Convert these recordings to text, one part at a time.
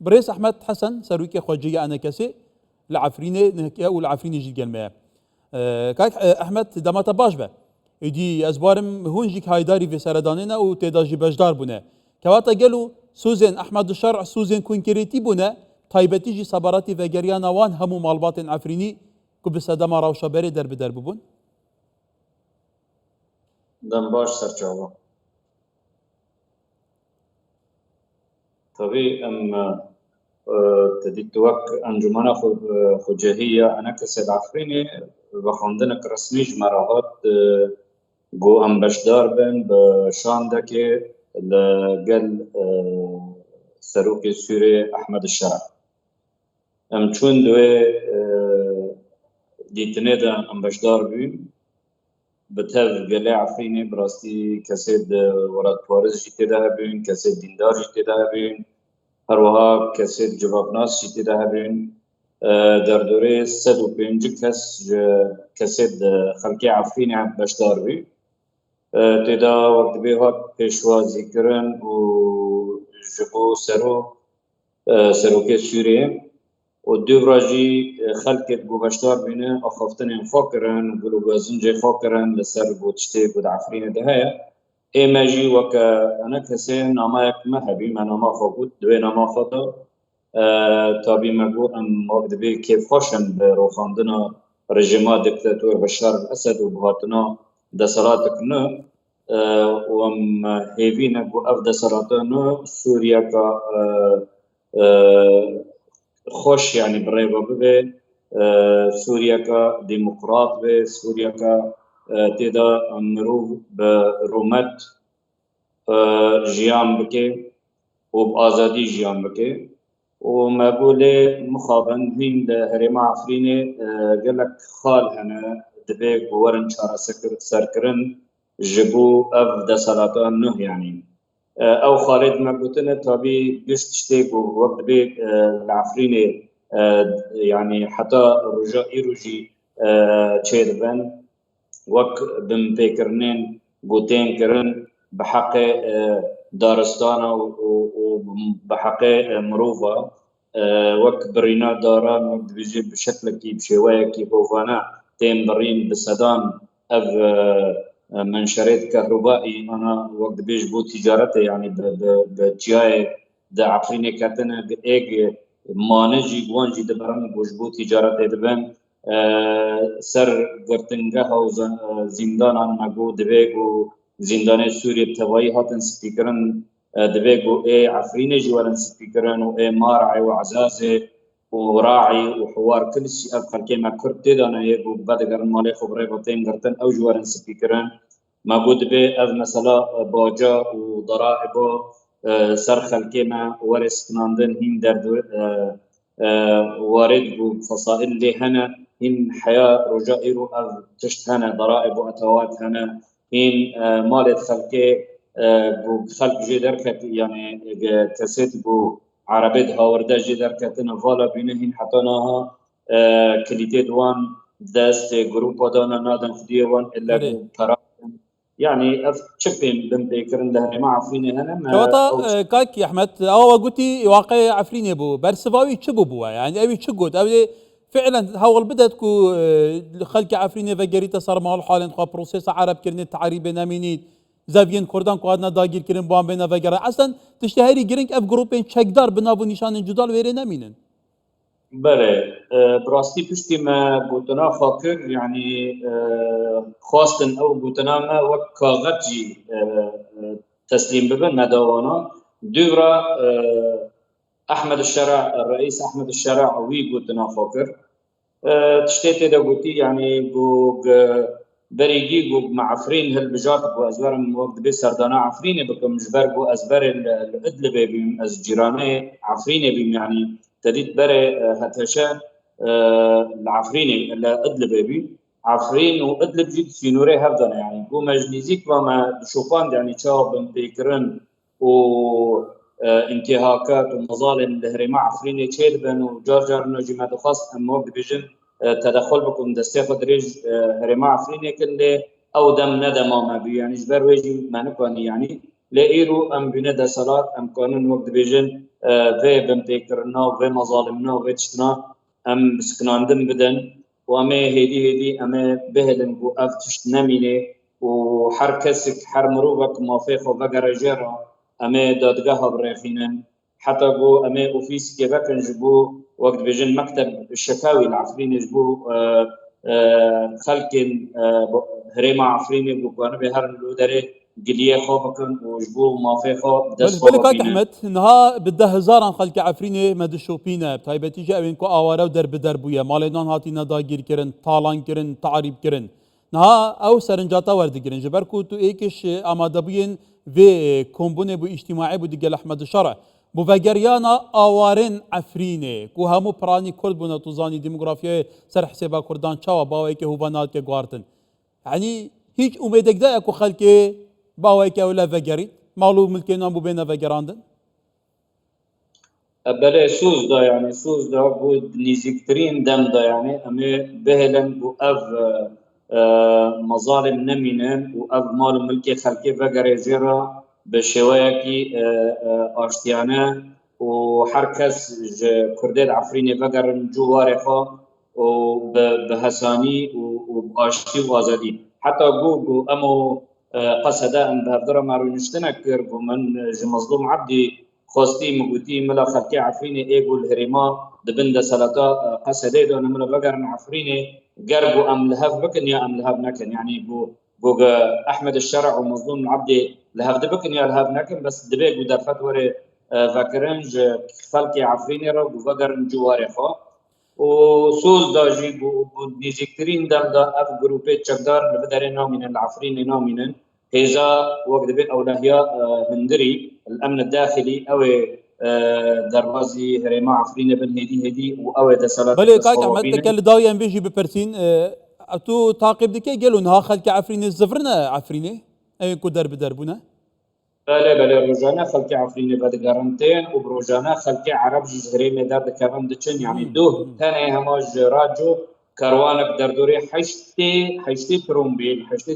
بريس أحمد حسن سرويكي خواجية أنا كسي العفريني نهكيا والعفريني جي قلمها كاك أحمد دمات باش به يدي أزبارم هونجيك هايداري في سرداننا وتداجي بجدار بنا كواتا قالوا سوزن أحمد الشرع سوزن كونكريتي بنا طيبتي جي صبراتي فجريانا وان همو مالبات عفريني كبسدما راوشا بري درب بون دم باش سرچاوا طبيعي ام تديتوك انجمنا خجهية انا كسد عفريني بخوندنك رسمي جمراهات جو ام بشدار بن بشاندكي لقل سروكي سوري احمد الشرع ام چون دوی دیتنه دا ام بشدار بین بتاف قلع عفريني براستي كسيد وراد بارز جيتي ده بين كسيد ديندار جيتي ده بين هروها كسيد جواب ناس جيتي ده بين در دوره 105 کس كسيد خلقي عفريني عم بشدار بي تدا وقت بيهات پیشوازی کرن و جبو سروكي سوريا ودو راجي خلقت بو بشدار بينه اخفتن انفاكرن وقلو بازنجي فاكرن لسر بو تشتي بو دعفرين دهايا اي ماجي وكا انا كسين نامايك مهبي ما ناما فاقود دوي ناما فاتا تابي مقو ام وقت بي كيف خوشن بروخاندنا رجيما دكتاتور بشار الاسد وبهاتنا دسراتك نو وام هيفين بو اف دسراتنا سوريا كا خوش يعني بريبا ببه سوريا كا ديمقراط به سوريا كا تدا مروف برومت جيان بكي وبآزادي جيان بكي ومقولة مخابن هين هرما عفريني قالك خال هنا دبيك ورن شارع سركرن جبو اف دسالاتان نه يعني او خالد مقبوتنا تابي قشت شتيك وقت بي العفريني يعني حتى رجاء إيروجي تشيدبن وك بمبيكرنين قوتين كرن بحق دارستانا وبحق مروفا وك برينا داران وقت بيجي بشكل كي بشوايا كي بوفانا تيم برين بسدان اف منشرات كهربائي انا وقت بيش بو تجارته يعني بجاي دا عفريني كاتنا ايج مانجي جوانجي دبرن بوش بو تجارته دبن سر قرتنگه و زندان نگو دبيگو زندان سوريا تواي هاتن سبيكرن دبيگو اي عفريني جوالن سبيكرن و اي مارعي وعزازه وراعي وحوار كل شيء أبخل كما كرت دانا يبو بدقر مالي خبري بطين قرتن أو جوارن سبيكران موجود به أذ مثلا باجا وضرائب سرخل كما ورس كناندن هين دردو وارد بفصائل اللي هنا هين حياة رجائر أذ تشت هنا ضرائب وأتوات هنا هين مالت خلقه خلق جدر يعني كسيت بو عربيت هاورده جدر كتنا فالا بينهن حتى ناها كليتي دوان دست جروبا دانا نادن خديوان إلا ترى يعني أف تشبين بمبيكرن لهني ما عفريني هنا كواتا كاك يا أحمد أو قلتي واقع عفريني بو برسباوي تشبو بوا يعني أبي تشقود أبي فعلا هاول بدأت كو خلق عفريني فجريتا صار مع الحال انتخاب بروسيس عرب كرنت تعريب نامينيد زاویین کردان که آدنا داگیر کردن با هم بنا وگرا اصلا تشتهری گرینگ اف گروپین چکدار بنابو نشان جدال ویره نمینن. بله براستی پشتی ما بوتنا فاکر يعني خواستن او بوتنا ما وكاغتجي تسليم ببن مداوانا دورا احمد الشرع الرئيس احمد الشرع وي بوتنا فاكر تشتيت دا بوتي يعني بوغ بريجي بو معفرين هالبجات بو ازبر وقت بي سردانا عفرين بكم جبر بو ازبر الادلب بي از جيرانه عفرين بي يعني تديت بري هتشا العفرين الادلب بي عفرين وادلب جيت في نوري هفدنا يعني بو مجليزيك وما شوفان يعني تشاب بيكرن و انتهاكات ومظالم الهرماء عفرين تشيلبن وجارجر نجي ما دخص ام وقت بيجن تدخل بكم دستيفة دريج هرماء عفريني كله أو دم ندم ما بي يعني جبر ويجي ما نكوني يعني لإيرو أم بنا دسالات أم قانون وقت بيجن في بمتكرنا وفي مظالمنا وفي تشتنا ام سكناندم بدن وما هدي اما بهلن بو اف تشتنامينه وحركسك حرمروبك موافق وبقرجرة اما دادگاه بريخينن حتى جو اما اوفيس كيبكن جبو وقت بيجن مكتب الشكاوي العفريني جبو خلق هريما عفريني بوكوان بهر لودري قليه خوبكن وجبو موافقه بل دست بل كاك خوبكينن احمد انها بده هزاران خلق عفرينه مدشوبينه بتايبتي جا وين كو اوارا ودر بدر بويا مالينان هاتينا داگير كرن طالان كرن تعريب كرن نها او سرنجاتا ورد كرن جبر كو تو ايكش اماده بوين في كومبونه بو اجتماعي بو ديگل احمد الشرع بو فجريانا اوارن عفرينه كو همو براني كرد بونا توزاني ديموغرافيا سر حسابا كردان چاوا باوي كه هوبانات كه غوارتن يعني هيج اميدك دا اكو خلقه باوي كه ولا فجري مالو ملكينا بو بينا فجراندن بله سوز دا يعني سوز دا بود نزیکترین دم دا يعني اما بهلن بو اف مظالم نمینن و اف مال ملکی خلقی وگره زیرا به شوایکی آشتیانه و هر کس کرده عفرین وگرن جواره خوا و به حسانی و باشتی و آزادی حتی گو امو قصده ان بهدر مارو نشتنک کرد و من مظلوم عبدی خواستی مگوتی ملا خلقی عفرینه ایگول هریما دبنده سلطه قصده دانه ملا بگرن عفرینه قربو ام لهف بكن يا ام لهف نكن يعني بو احمد الشرع ومظلوم العبد لهف دبكن يا لهف نكن بس دبيك بو دفت وري فاكرنج خلقي عفريني رو بو فقرن جواري خو وسوز داجي بو نيزيكترين دم دا اف جروبي تشقدار لبدري نومين العفريني نومين هيزا وقت بي اولهيا هندري الامن الداخلي او دروازي هريما عفرينه بن هدي او دسالات بله كاك احمد تكل داوي ام بيجي ببرسين تو تعقب دكي قالوا انها خلق عفرينه الزفرنا عفرينه اي كو درب دربنا بله روزانه خلقی عفرینه بعد گارانتین و روزانه خلقی عرب جزهری مدار دکارم دچن يعني دو تاني هماج راجو كروانك دردوري حشتي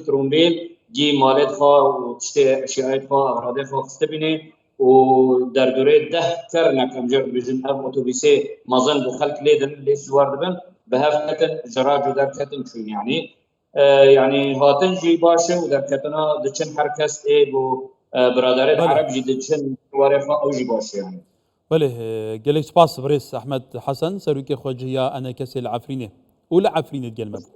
ترومبيل جي مالد خا وتشتي اشياء خا اغراض خا خستبيني ودردوري ده كرنك امجر بجن اب اتوبيسي مازن بخلق ليدن ليس واردبن بهفتن جراجو دركتن شون يعني هاتن جي باشه ودركتنا دچن حركس اي بو برادرت بله عرب جدید چن وارفا اوجی باشه يعني بله قالك سباس بريس احمد حسن سروكي خوجيا انا كسي العفرينه ولا عفرينه قال بس